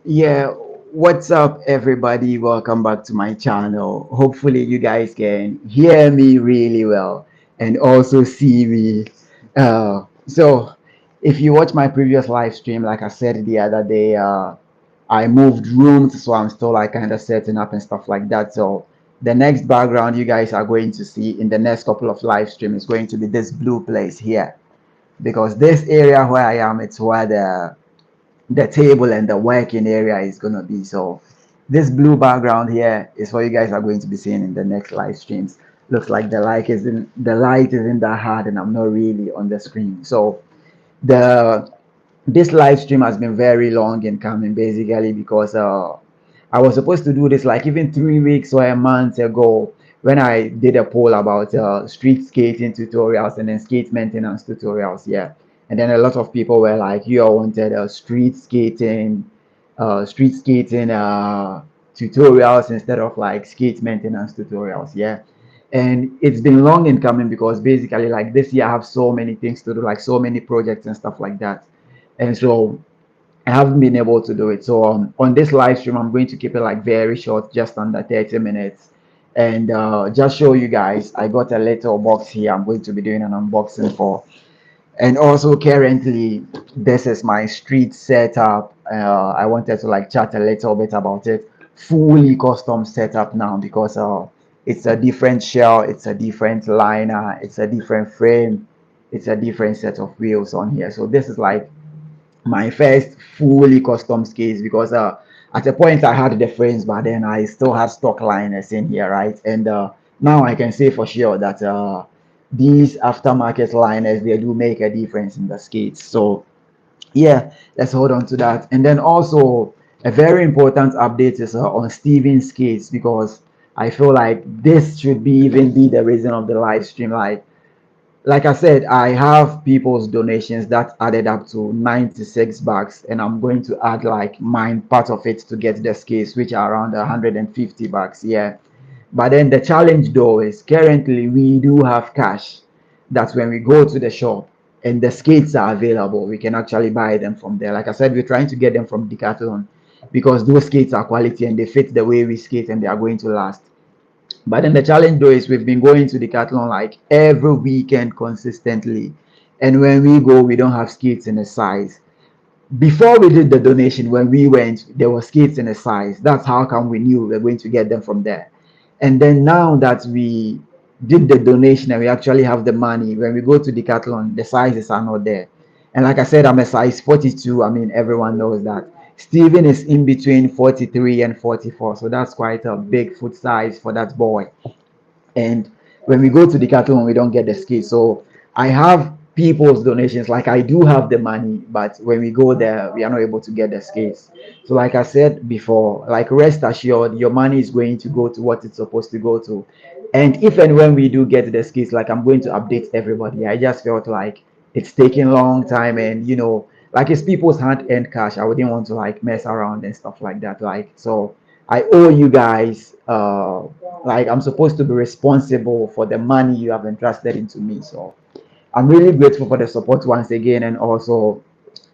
Yeah, what's up, everybody? Welcome back to my channel. Hopefully, you guys can hear me really well and also see me. So, if you watch my previous live stream, like I said the other day, I moved rooms, so I'm still like kind of setting up and stuff like that. So, the next background you guys are going to see in the next couple of live streams is going to be this blue place here because this area where I am, it's where the table and the working area is going to be. So this blue background here is what you guys are going to be seeing in the next live streams. Looks like the light isn't that hard and I'm not really on the screen. So the this live stream has been very long in coming basically because I was supposed to do this like even 3 weeks or a month ago when I did a poll about street skating tutorials and then skate maintenance tutorials. Yeah, and then a lot of people were like, "You all wanted street skating tutorials instead of like skate maintenance tutorials." Yeah, and it's been long in coming because basically like this year I have so many things to do, like so many projects and stuff like that, and so I haven't been able to do it. So on this live stream, I'm going to keep it like very short, just under 30 minutes, and just show you guys. I got a little box here. I'm going to be doing an unboxing for, and also currently, this is my street setup. I wanted to like chat a little bit about it. Fully custom setup now because it's a different shell, it's a different liner, it's a different frame, it's a different set of wheels on here. So this is like my first fully custom skates because at a point I had the frames, but then I still had stock liners in here, right? And now I can say for sure that these aftermarket liners, they do make a difference in the skates. So yeah, let's hold on to that. And then also a very important update is on Steven's skates because I feel like this should be even be the reason of the live stream. Like I said, I have people's donations that added up to 96 bucks, and I'm going to add like mine part of it to get the skates, which are around 150 bucks. Yeah. But then the challenge though is currently we do have cash. That's when we go to the shop and the skates are available. We can actually buy them from there. Like I said, we're trying to get them from Decathlon because those skates are quality and they fit the way we skate and they are going to last. But then the challenge though is we've been going to Decathlon like every weekend consistently. And when we go, we don't have skates in a size. Before we did the donation, when we went, there were skates in a size. That's how come we knew we were going to get them from there. And then now that we did the donation and we actually have the money, when we go to Decathlon, the sizes are not there. And like I said, I'm a size 42. I mean, everyone knows that. Steven is in between 43 and 44. So that's quite a big foot size for that boy. And when we go to Decathlon, we don't get the skate. So I have people's donations. Like I do have the money, but when we go there, we are not able to get the skates. So like I said before, like rest assured, your money is going to go to what it's supposed to go to. And if and when we do get the skates, like I'm going to update everybody. I just felt like it's taking a long time, and like it's people's hand-earned cash. I wouldn't want to like mess around and stuff like that. Like so, I owe you guys. Like I'm supposed to be responsible for the money you have entrusted into me. So I'm really grateful for the support once again, and also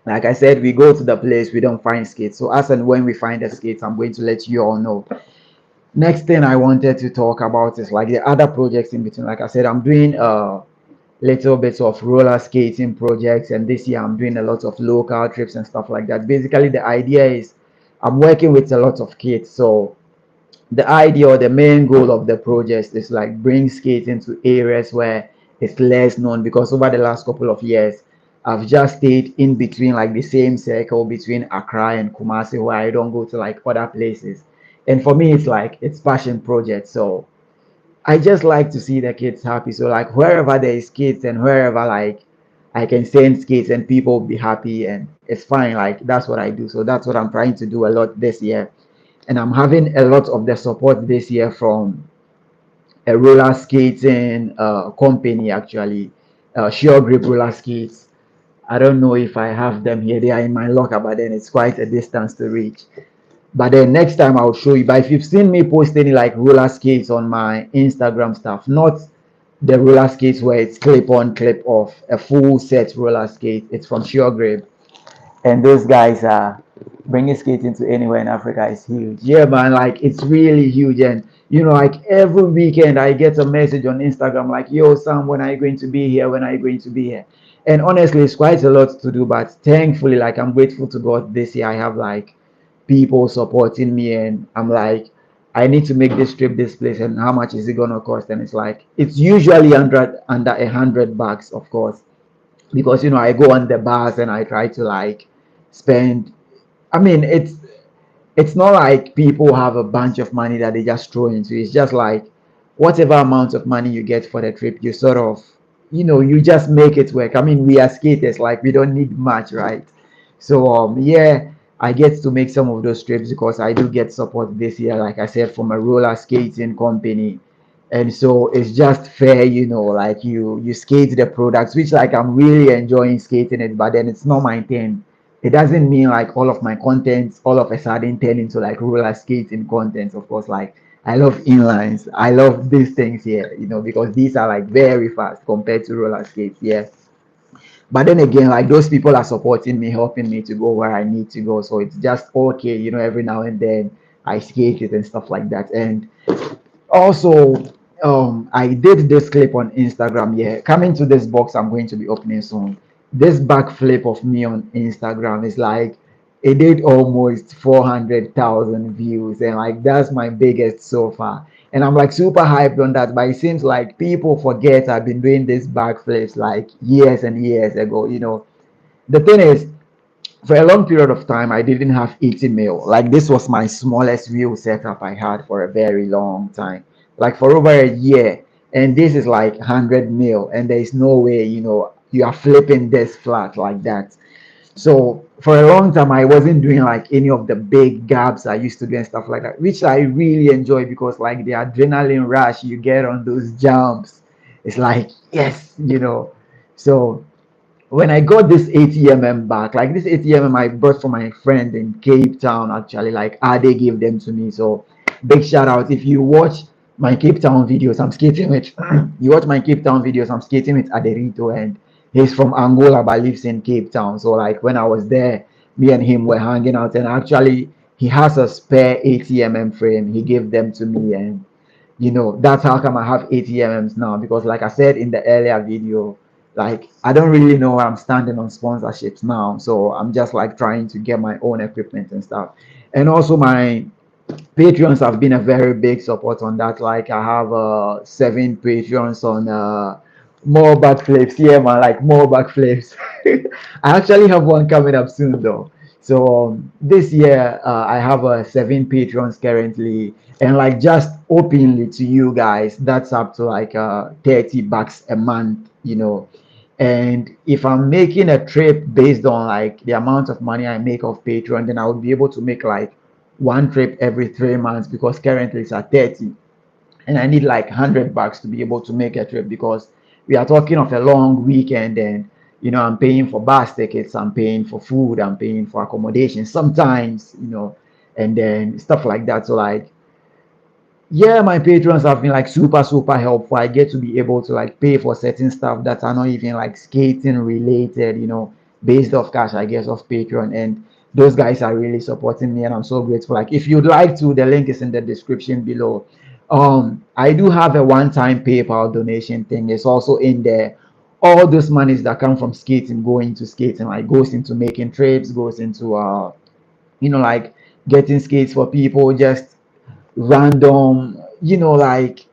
like I said, we go to the place, we don't find skates. So as and when we find the skates, I'm going to let you all know. Next thing I wanted to talk about is like the other projects in between. Like I said, I'm doing little bits of roller skating projects, and this year I'm doing a lot of local trips and stuff like that. Basically, the idea is I'm working with a lot of kids, so the idea or the main goal of the project is like bring skating to areas where it's less known because over the last couple of years I've just stayed in between like the same circle between Accra and Kumasi where I don't go to like other places. And for me it's like it's passion project. So I just like to see the kids happy. So like wherever there is kids and wherever like I can send kids and people be happy and it's fine. Like that's what I do. So that's what I'm trying to do a lot this year, and I'm having a lot of the support this year from a roller skating company actually, Suregrip Rollerskates. I don't know if I have them here. They are in my locker, but then it's quite a distance to reach. But then next time I'll show you. But if you've seen me post any like roller skates on my Instagram stuff, not the roller skates where it's clip on, clip off, a full set roller skate. It's from Suregrip, and those guys are bringing skating to anywhere in Africa is huge. Yeah, man, like it's really huge. And like every weekend I get a message on Instagram like, yo, Sam, when are you going to be here? When are you going to be here? And honestly, it's quite a lot to do, but thankfully, like I'm grateful to God this year. I have like people supporting me, and I'm like, I need to make this trip this place, and how much is it gonna cost? And it's like it's usually under $100, of course, because I go on the bus and I try to like spend. I mean, it's not like people have a bunch of money that they just throw into. It's just like whatever amount of money you get for the trip, you sort of, you just make it work. I mean, we are skaters, like we don't need much, right? So yeah, I get to make some of those trips because I do get support this year, like I said, from a roller skating company. And so it's just fair, like you skate the products, which like I'm really enjoying skating it, but then it's not my thing. It doesn't mean like all of my content all of a sudden turn into like roller skating content. Of course, like I love inlines, I love these things here, because these are like very fast compared to roller skates. Yeah, but then again, like those people are supporting me, helping me to go where I need to go, so it's just okay, every now and then I skate it and stuff like that. And also, I did this clip on Instagram. Yeah, coming to this box I'm going to be opening soon. This backflip of me on Instagram is like it did almost 400,000 views, and like that's my biggest so far. And I'm like super hyped on that, but it seems like people forget I've been doing this backflips like years and years ago. The thing is, for a long period of time, I didn't have 80 mil. Like this was my smallest wheel setup I had for a very long time, like for over a year. And this is like 100 mil, and there is no way you are flipping this flat like that. So for a long time, I wasn't doing like any of the big gaps I used to do and stuff like that, which I really enjoy because like the adrenaline rush you get on those jumps, it's like yes. So when I got this ATMM back, like this ATMM I bought for my friend in Cape Town, actually, like they gave them to me. So big shout out. If you watch my Cape Town videos, I'm skating with you watch my Cape Town videos, I'm skating with Aderito, and he's from Angola but lives in Cape Town. So like when I was there, me and him were hanging out, and actually he has a spare ATMM frame. He gave them to me, and that's how come I have ATMMs now, because like I said in the earlier video, like I don't really know where I'm standing on sponsorships now, so I'm just like trying to get my own equipment and stuff. And also my Patreons have been a very big support on that. Like I have 7 Patreons on more backflips. Yeah, man, like more backflips. I actually have one coming up soon though. So this year I have 7 Patrons currently, and like just openly to you guys, that's up to like $30 a month. And if I'm making a trip based on like the amount of money I make off Patreon, then I would be able to make like one trip every 3 months, because currently it's at 30, and I need like $100 to be able to make a trip, because we are talking of a long weekend. And I'm paying for bus tickets, I'm paying for food, I'm paying for accommodation sometimes, and then stuff like that. So like yeah, my patrons have been like super super helpful. I get to be able to like pay for certain stuff that are not even like skating related, based off cash I guess off Patreon. And those guys are really supporting me, and I'm so grateful. Like if you'd like to, the link is in the description below. I do have a one-time PayPal donation thing. It's also in there. All those monies that come from skating go into skating, like goes into making trips, goes into like getting skates for people, just random, like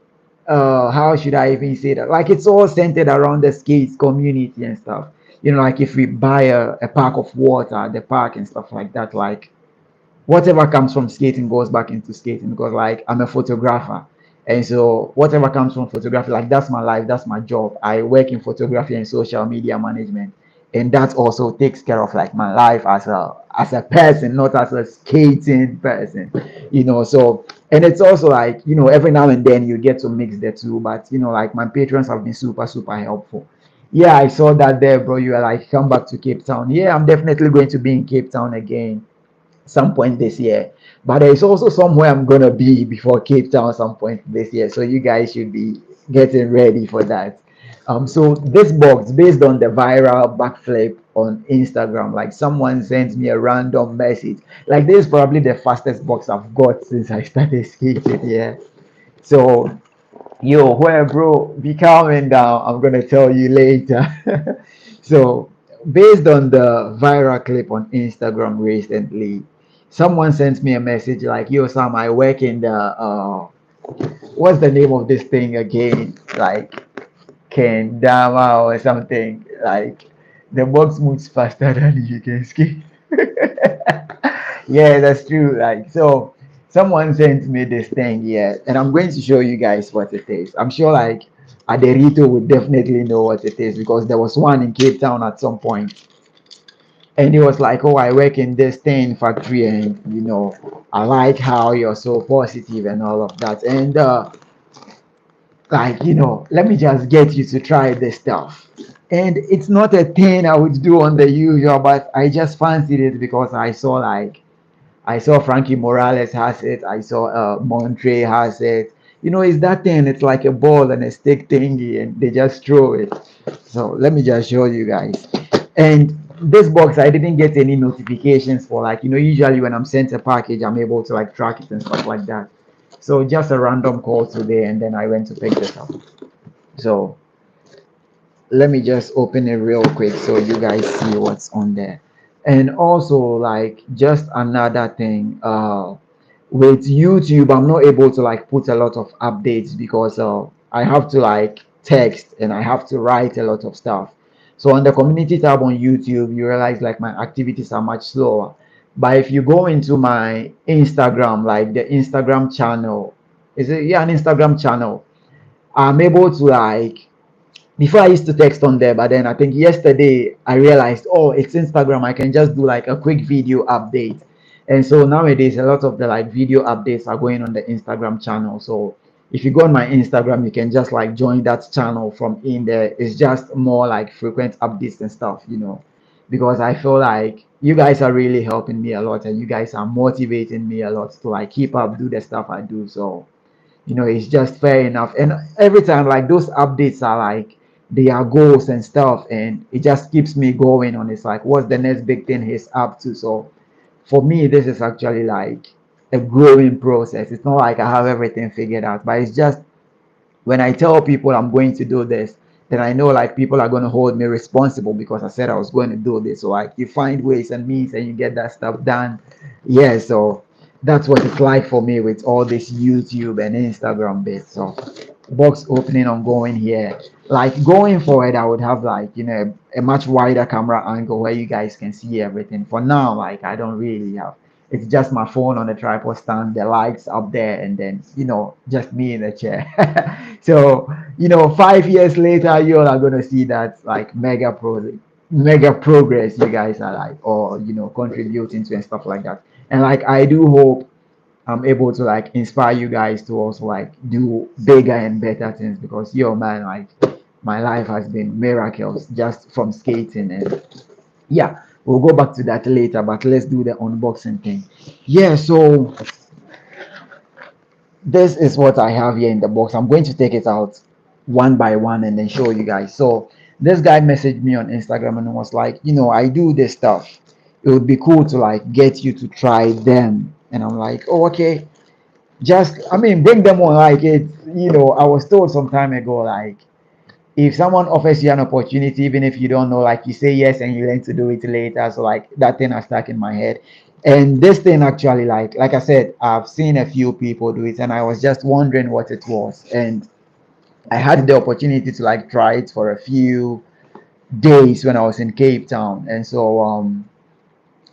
how should I even say that? Like it's all centered around the skates community and stuff. Like if we buy a pack of water at the park and stuff like that, like whatever comes from skating goes back into skating, because like I'm a photographer. And so whatever comes from photography, like that's my life, that's my job. I work in photography and social media management. And that also takes care of like my life as a person, not as a skating person. So, and it's also like, every now and then you get to mix the two. But like my patrons have been super, super helpful. Yeah, I saw that there, bro. You are like, come back to Cape Town. Yeah, I'm definitely going to be in Cape Town again some point this year. But there's also somewhere I'm gonna be before Cape Town some point this year. So you guys should be getting ready for that. So this box, based on the viral backflip on Instagram, like someone sent me a random message. Like this is probably the fastest box I've got since I started skating. Yeah. So yo, where bro, be calming down. I'm gonna tell you later. So based on the viral clip on Instagram recently, someone sent me a message like, yo Sam, I work in the what's the name of this thing again? Like Kendama or something. Like the box moves faster than you can skate. Yeah, that's true. Like so, someone sent me this thing, yeah, and I'm going to show you guys what it is. I'm sure like Aderito would definitely know what it is because there was one in Cape Town at some point, and he was like, "Oh, I work in this thing factory, and I like how you're so positive and all of that." And like let me just get you to try this stuff. And it's not a thing I would do on the usual, but I just fancied it because I saw Frankie Morales has it. I saw Montre has it. It's that thing. It's like a ball and a stick thingy, and they just throw it. So let me just show you guys. And this box, I didn't get any notifications for. Like, usually when I'm sent a package, I'm able to like track it and stuff like that. So just a random call today, and then I went to pick this up. So let me just open it real quick so you guys see what's on there. And also, like, just another thing, with YouTube, I'm not able to like put a lot of updates because I have to like text and I have to write a lot of stuff. So on the community tab on YouTube, you realize like my activities are much slower. But if you go into my Instagram, like the Instagram channel, is it, yeah, an Instagram channel, I'm able to like, before I used to text on there, but then I think yesterday I realized, oh, it's Instagram. I can just do like a quick video update. And so nowadays, a lot of the like video updates are going on the Instagram channel. So if you go on my Instagram, you can just like join that channel from in there. It's just more like frequent updates and stuff, because I feel like you guys are really helping me a lot and you guys are motivating me a lot to like keep up, do the stuff I do. So it's just fair enough. And every time like those updates are like they are goals and stuff, and it just keeps me going on. It's like what's the next big thing he's up to. So for me, this is actually like a growing process. It's not like I have everything figured out, but it's just when I tell people I'm going to do this, then I know like people are going to hold me responsible because I said I was going to do this. So like you find ways and means and you get that stuff done. Yeah, so that's what it's like for me with all this YouTube and Instagram bits. So box opening ongoing here. Like going forward, I would have like a much wider camera angle where you guys can see everything. For now, like I don't really have. It's just my phone on the tripod stand, the lights up there, and then just me in the chair. So 5 years later, you all are gonna see that like mega progress you guys are like, or contributing to and stuff like that. And like I do hope I'm able to like inspire you guys to also like do bigger and better things because man, like my life has been miracles just from skating. And yeah, we'll go back to that later, but let's do the unboxing thing. Yeah, so this is what I have here in the box. I'm going to take it out one by one and then show you guys. So this guy messaged me on Instagram and was like, I do this stuff. It would be cool to like get you to try them. And I'm like, oh, okay. Just, I mean, bring them on. Like I was told some time ago, like if someone offers you an opportunity, even if you don't know, like you say yes and you learn to do it later. So like that thing has stuck in my head. And this thing actually, like I said, I've seen a few people do it, and I was just wondering what it was. And I had the opportunity to like try it for a few days when I was in Cape Town. And so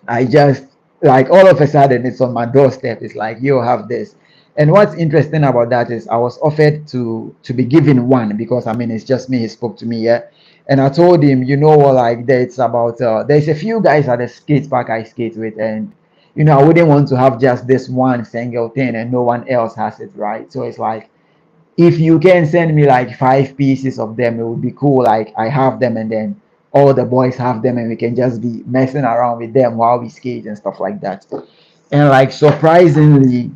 I just like all of a sudden it's on my doorstep. It's like you have this. And what's interesting about that is I was offered to be given one because I mean it's just me. He spoke to me, yeah. And I told him, what, like that's about there's a few guys at the skate park I skate with, and I wouldn't want to have just this one single thing and no one else has it, right? So it's like if you can send me like 5 pieces of them, it would be cool. Like I have them and then all the boys have them and we can just be messing around with them while we skate and stuff like that. And like surprisingly,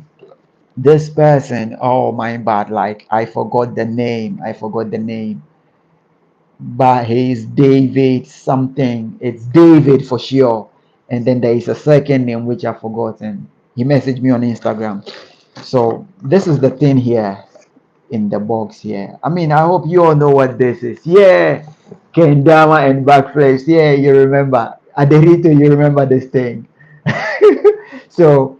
this person, oh my bad, like I forgot the name. I forgot the name. but he's David something. It's David for sure. And then there is a second name which I've forgotten. He messaged me on Instagram. So this is the thing here in the box here. I mean, I hope you all know what this is. Yeah, Kendama and backflips. Yeah, you remember. Aderito, you remember this thing. So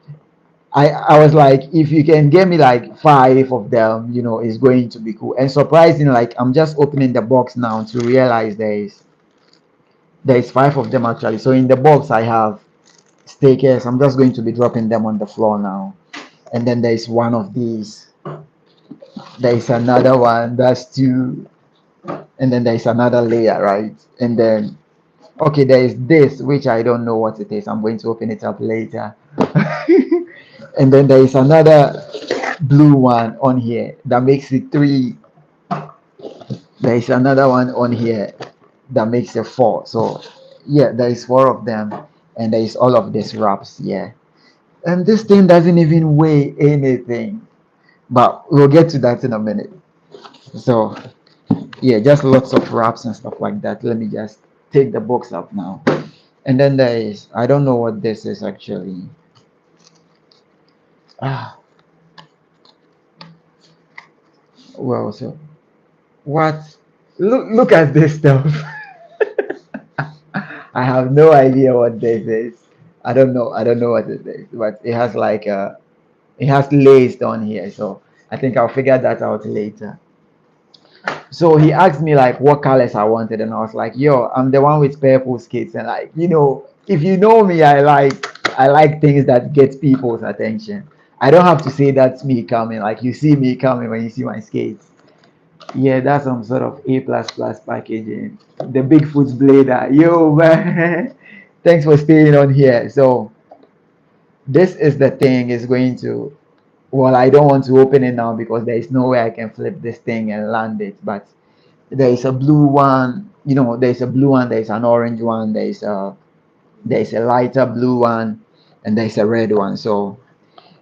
I was like, if you can get me like five of them, it's going to be cool. And surprising, like I'm just opening the box now to realize there is five of them actually. So in the box I have stickers. I'm just going to be dropping them on the floor now. And then there is one of these. There is another one. That's two. And then there is another layer, right? And then okay, there is this which I don't know what it is. I'm going to open it up later. And then there is another blue one on here that makes it three. There is another one on here that makes it four. So yeah, there is four of them, and there is all of these wraps. Yeah, and this thing doesn't even weigh anything, but we'll get to that in a minute. So yeah, just lots of wraps and stuff like that. Let me just take the box up now. And then there is, I don't know what this is actually. Ah, well, so what? Look at this stuff. I have no idea what this is. I don't know what it is, but it has like it has laced on here, so I think I'll figure that out later. So he asked me like what colors I wanted, and I was like, yo, I'm the one with purple skates, and like, if you know me, I like things that get people's attention. I don't have to say that's me coming. Like you see me coming when you see my skates. Yeah, that's some sort of A plus plus packaging. The Bigfoot's blader. Yo, man. Thanks for staying on here. So this is the thing is going to, well, I don't want to open it now because there is no way I can flip this thing and land it. But there is a blue one, there's a blue one, there's an orange one, there's a lighter blue one, and there's a red one. So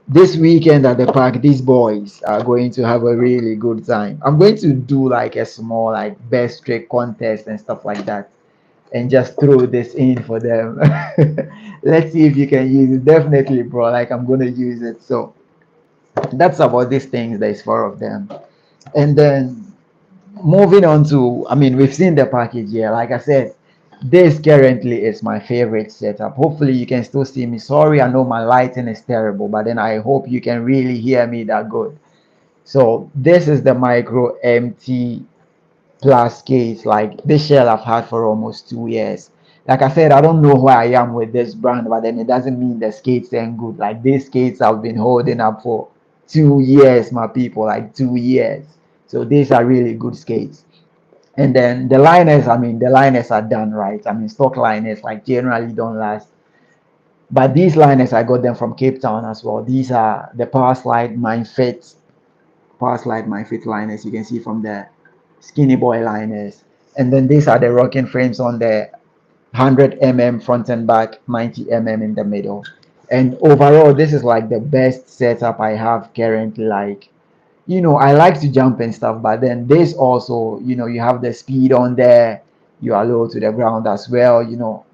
this weekend at the park, these boys are going to have a really good time. I'm going to do like a small like best trick contest and stuff like that, and just throw this in for them. Let's see if you can use it. Definitely, bro. Like I'm gonna use it. So that's about these things. There's four of them, and then moving on to, I mean, we've seen the package here. Like I said, this currently is my favorite setup. Hopefully you can still see me. Sorry, I know my lighting is terrible, but then I hope you can really hear me that good. So this is the micro MT plus case. Like this shell I've had for almost 2 years. Like I said, I don't know where I am with this brand, but then it doesn't mean the skates ain't good. Like these skates I've been holding up for 2 years, my people, like 2 years. So these are really good skates. And then the liners, I mean, the liners are done right. I mean, stock liners like generally don't last. But these liners, I got them from Cape Town as well. These are the Power Slide My Fit liners. You can see from the Skinny Boy liners. And then these are the Rockin Frames on the 100 front and back, 90 in the middle. And overall, this is like the best setup I have currently. Like, I like to jump and stuff, but then this also, you have the speed on there, you are low to the ground as well,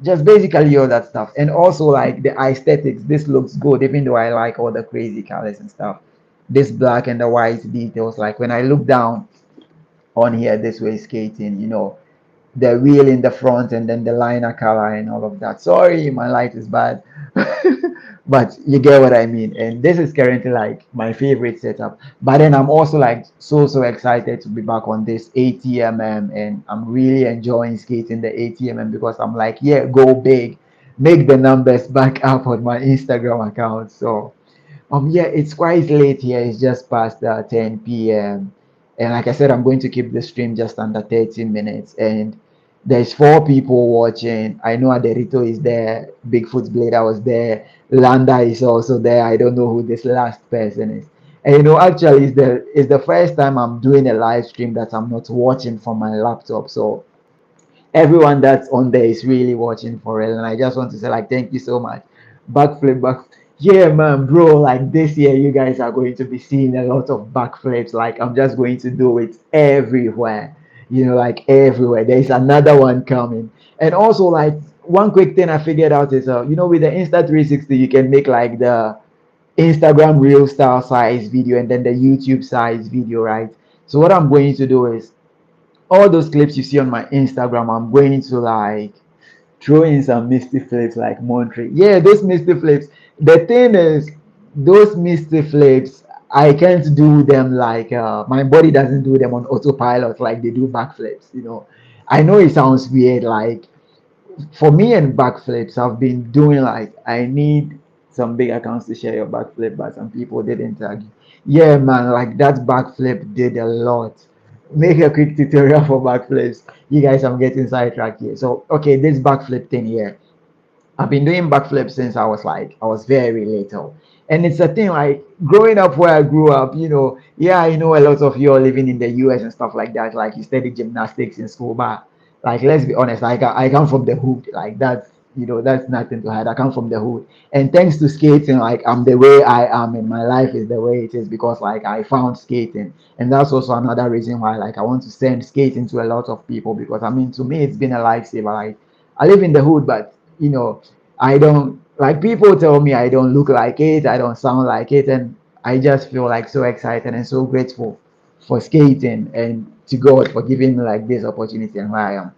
just basically all that stuff. And also like the aesthetics, this looks good, even though I like all the crazy colors and stuff. This black and the white details, like when I look down on here this way skating, the wheel in the front and then the liner color and all of that. Sorry, my light is bad. But you get what I mean. And this is currently like my favorite setup. But then I'm also like so excited to be back on this 80 and I'm really enjoying skating the 80 because I'm like, yeah, go big, make the numbers back up on my Instagram account. So yeah, it's quite late here. It's just past 10 p.m. And like I said, I'm going to keep the stream just under 30 minutes. And there's four people watching. I know Aderito is there. Bigfoot's Blader was there. Landa is also there. I don't know who this last person is. And actually, it's the first time I'm doing a live stream that I'm not watching from my laptop. So everyone that's on there is really watching for it, and I just want to say like thank you so much. Backflip. Yeah, man, bro, like this year you guys are going to be seeing a lot of backflips. Like I'm just going to do it everywhere. like everywhere. There's another one coming. And also, like, one quick thing I figured out is, with the Insta360, you can make like the Instagram real style size video and then the YouTube size video, right? So what I'm going to do is all those clips you see on my Instagram, I'm going to like throw in some misty flips like Montre. Yeah, those misty flips. The thing is, those misty flips, I can't do them like my body doesn't do them on autopilot like they do backflips. I know it sounds weird, like for me and backflips, I've been doing like I need some big accounts to share your backflip, but some people didn't tag you. Yeah, man, like that backflip did a lot. Make a quick tutorial for backflips. You guys, I'm getting sidetracked here. So, okay, this backflip thing here. I've been doing backflips since I was very little. And it's a thing like growing up where I grew up, yeah, I know a lot of you are living in the US and stuff like that. Like you study gymnastics in school, but like let's be honest, I come from the hood. Like that's nothing to hide. I come from the hood. And thanks to skating, like I'm the way I am and my life is the way it is because like I found skating. And that's also another reason why like I want to send skating to a lot of people because I mean to me it's been a lifesaver. Like I live in the hood, but I don't like people tell me I don't look like it, I don't sound like it, and I just feel like so excited and so grateful for skating and to God for giving me like this opportunity and where I am.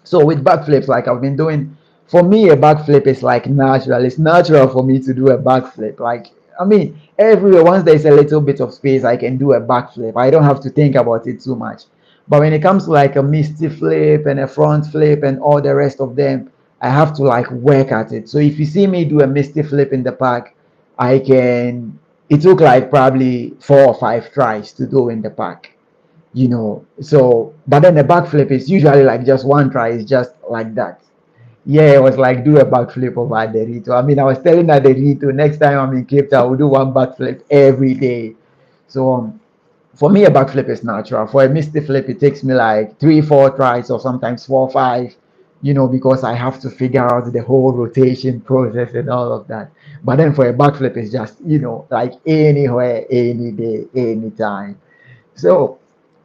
So with backflips, like I've been doing, for me a backflip is like natural. It's natural for me to do a backflip. Like I mean, everywhere once there's a little bit of space, I can do a backflip. I don't have to think about it too much. But when it comes to like a misty flip and a front flip and all the rest of them, I have to like work at it. So if you see me do a misty flip in the park, I can. It took like probably 4 or 5 tries to do in the park. So but then the backflip is usually like just one try, it's just like that. Yeah, it was like do a backflip over the Rito. I mean, I was telling her the Rito next time I'm in Cape Town, I will do one backflip every day. So for me, a backflip is natural. For a misty flip, it takes me like 3, 4 tries or sometimes 4, 5. Because I have to figure out the whole rotation process and all of that. But then for a backflip, it's just like anywhere, any day, anytime. So,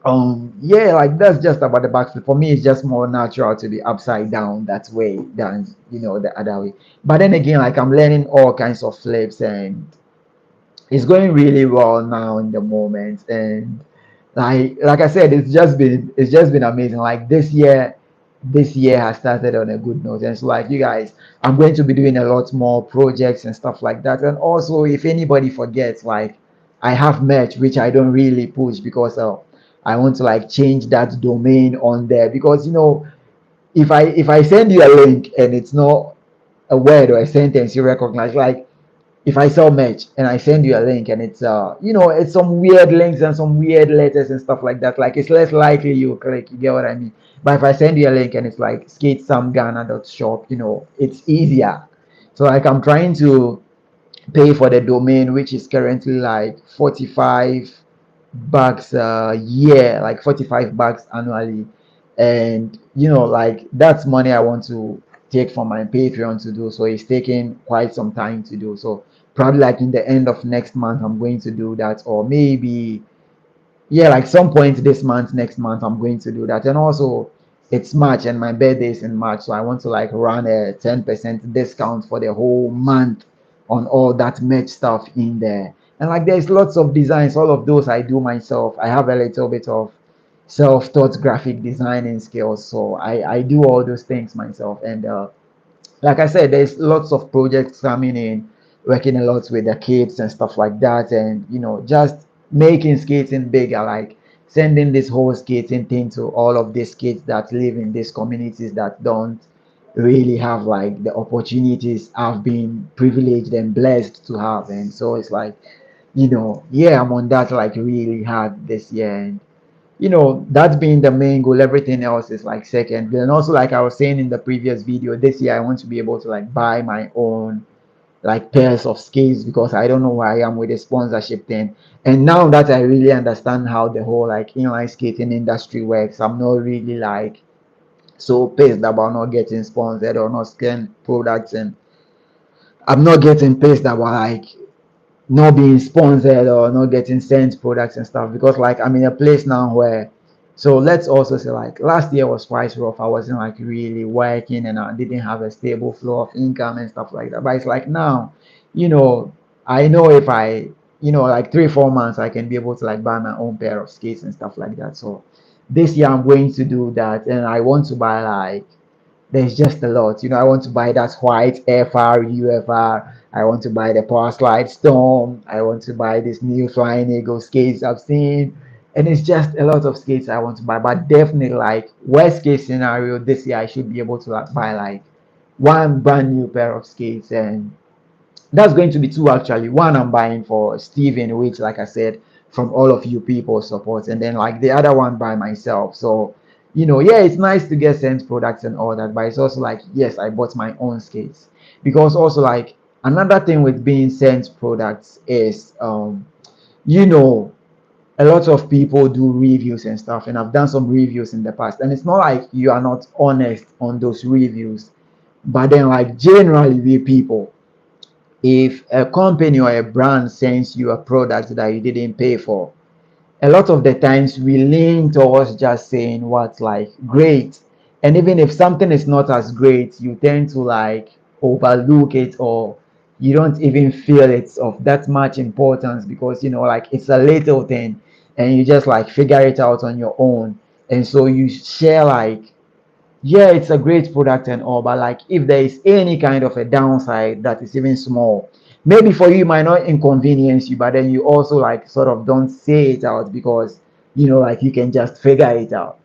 yeah, like that's just about the backflip. For me, it's just more natural to be upside down that way than the other way. But then again, like I'm learning all kinds of flips, and it's going really well now in the moment. And like I said, it's just been amazing. Like this year has started on a good note, and so like you guys, I'm going to be doing a lot more projects and stuff like that. And also, if anybody forgets, like I have merch which I don't really push because I want to like change that domain on there because if I send you a link and it's not a word or a sentence you recognize, like if I sell merch and I send you a link and it's some weird links and some weird letters and stuff like that, like it's less likely you click, you get what I mean? But if I send you a link and it's like SkateSamGhana.shop, it's easier. So like I'm trying to pay for the domain, which is currently like 45 bucks a year, like 45 bucks annually. And like that's money I want to take from my Patreon to do. So it's taking quite some time to do. So probably like in the end of next month, I'm going to do that, or maybe yeah, like some point this month, next month, I'm going to do that. And also, it's March and my birthday is in March, so I want to like run a 10% discount for the whole month on all that merch stuff in there. And like, there's lots of designs, all of those I do myself. I have a little bit of self-taught graphic designing skills, so I do all those things myself. And like I said, there's lots of projects coming in, working a lot with the kids and stuff like that, and just making skating bigger, like sending this whole skating thing to all of these kids that live in these communities that don't really have like the opportunities I've been privileged and blessed to have. And so it's like, yeah, I'm on that like really hard this year. And that being the main goal, everything else is like second. And also, like I was saying in the previous video, this year I want to be able to like buy my own like pairs of skates because I don't know where I am with the sponsorship thing. And now that I really understand how the whole like inline skating industry works, I'm not really like so pissed about not getting sponsored or not scaling products, and I'm not getting pissed about like not being sponsored or not getting sent products and stuff because like I'm in a place now where So let's also say like last year was quite rough. I wasn't like really working and I didn't have a stable flow of income and stuff like that. But it's like now, you know, I know if I, like 3, 4 months, I can be able to like buy my own pair of skates and stuff like that. So this year I'm going to do that, and I want to buy like, there's just a lot. I want to buy that white FR, UFR. I want to buy the Power Slide Storm. I want to buy this new Flying Eagle skates I've seen. And it's just a lot of skates I want to buy. But definitely, like, worst case scenario, this year I should be able to like buy like one brand new pair of skates. And that's going to be two actually. One I'm buying for Steven, which, like I said, from all of you people support, and then like the other one by myself. So, yeah, it's nice to get Sense products and all that, but it's also like, yes, I bought my own skates. Because also like another thing with being Sense products is you know, a lot of people do reviews and stuff, and I've done some reviews in the past, and it's not like you are not honest on those reviews, but then like generally we people, if a company or a brand sends you a product that you didn't pay for, a lot of the times we lean towards just saying what's like great. And even if something is not as great, you tend to like overlook it, or you don't even feel it's of that much importance because like it's a little thing and you just like figure it out on your own. And so you share like, yeah, it's a great product and all, but like if there is any kind of a downside that is even small, maybe for you it might not inconvenience you, but then you also like sort of don't say it out because like you can just figure it out.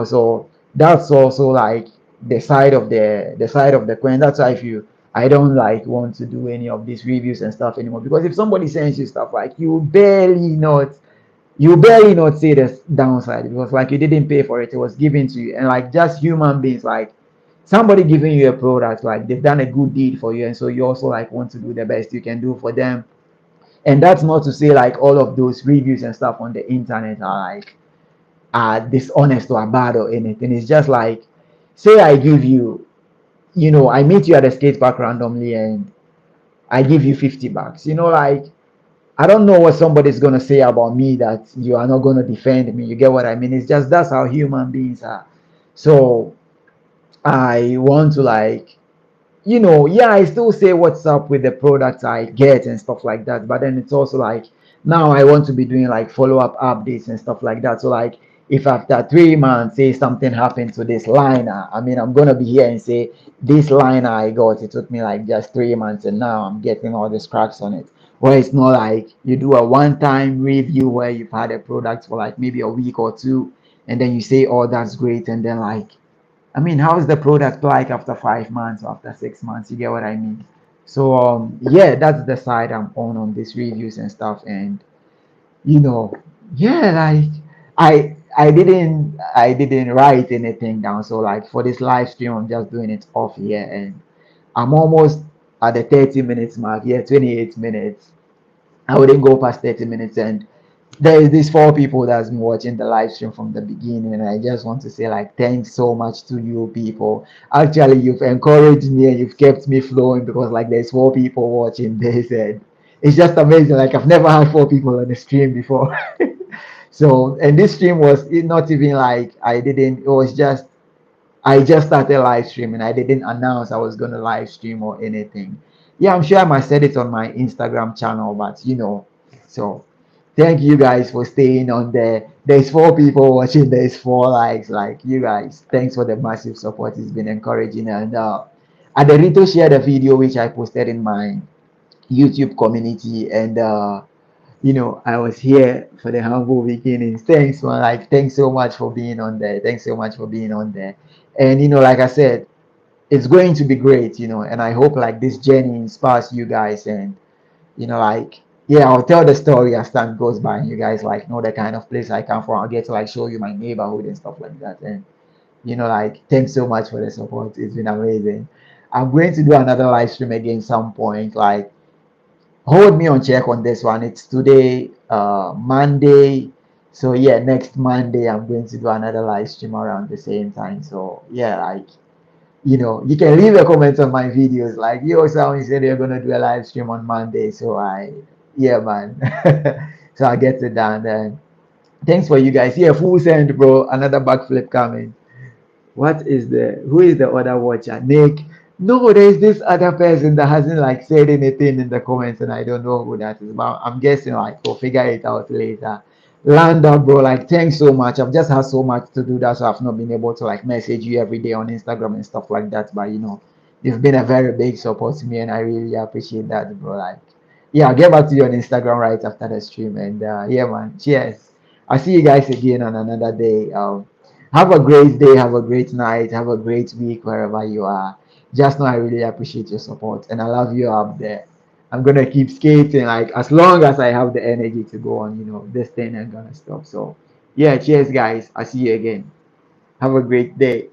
So that's also like the side of the coin. That's why I don't like want to do any of these reviews and stuff anymore, because if somebody sends you stuff, like you barely not see the downside, because like you didn't pay for it, it was given to you. And like just human beings, like somebody giving you a product, like they've done a good deed for you, and so you also like want to do the best you can do for them. And that's not to say like all of those reviews and stuff on the internet are dishonest or bad or anything. It's just like, say I give you, I meet you at a skate park randomly and I give you $50. Like, I don't know what somebody's gonna say about me that you are not gonna defend me. You get what I mean? It's just that's how human beings are. So I want to like, yeah, I still say what's up with the products I get and stuff like that. But then it's also like, now I want to be doing like follow-up updates and stuff like that. So like, if after 3 months, say something happened to this liner, I mean, I'm gonna be here and say this liner I got, it took me like just 3 months, and now I'm getting all these cracks on it. Where it's not like you do a one-time review where you've had a product for like maybe a week or two, and then you say, oh, that's great, and then like, I mean, how is the product like after 5 months, after 6 months? You get what I mean? So yeah, that's the side I'm on these reviews and stuff. And you know, yeah, like I didn't write anything down. So like for this live stream, I'm just doing it off here, and I'm almost at the 30 minutes mark. Yeah, 28 minutes. I wouldn't go past 30 minutes. And there is these 4 people that's been watching the live stream from the beginning, and I just want to say like thanks so much to you people. Actually, you've encouraged me and you've kept me flowing, because like there's 4 people watching this, and it's just amazing. Like I've never had 4 people on the stream before. So, and this stream was not even like it was just I just started live streaming. I didn't announce I was going to live stream or anything. Yeah, I'm sure I might said it on my Instagram channel, but so thank you guys for staying on there. There's 4 people watching, there's 4 likes. Like, you guys, thanks for the massive support. It's been encouraging. And Aderito shared a video which I posted in my YouTube community, and I was here for the humble beginnings. Thanks, man. Like, thanks so much for being on there. Thanks so much for being on there. And like I said, it's going to be great, and I hope like this journey inspires you guys. And like, yeah, I'll tell the story as time goes by, and you guys like know the kind of place I come from. I'll get to like show you my neighborhood and stuff like that. And like, thanks so much for the support. It's been amazing. I'm going to do another live stream again some point. Like, hold me on check on this one. It's today, Monday. So yeah, next Monday I'm going to do another live stream around the same time. So yeah, like, you can leave a comment on my videos. Like, yo, Sam, you said you're gonna do a live stream on Monday. So yeah, man. So I get it done then. Thanks for you guys. Yeah, full send, bro. Another backflip coming. Who is the other watcher? Nick. No, there's this other person that hasn't like said anything in the comments, and I don't know who that is. But I'm guessing like we'll figure it out later. Landa, bro, like thanks so much. I've just had so much to do that, so I've not been able to like message you every day on Instagram and stuff like that. But you've been a very big support to me, and I really appreciate that, bro. Like, yeah, I'll get back to you on Instagram right after the stream, and yeah, man, cheers. I'll see you guys again on another day. Have a great day, have a great night, have a great week wherever you are. Just know I really appreciate your support and I love you up there. I'm gonna keep skating like as long as I have the energy to go on, this thing ain't gonna stop. So yeah, cheers guys. I'll see you again. Have a great day.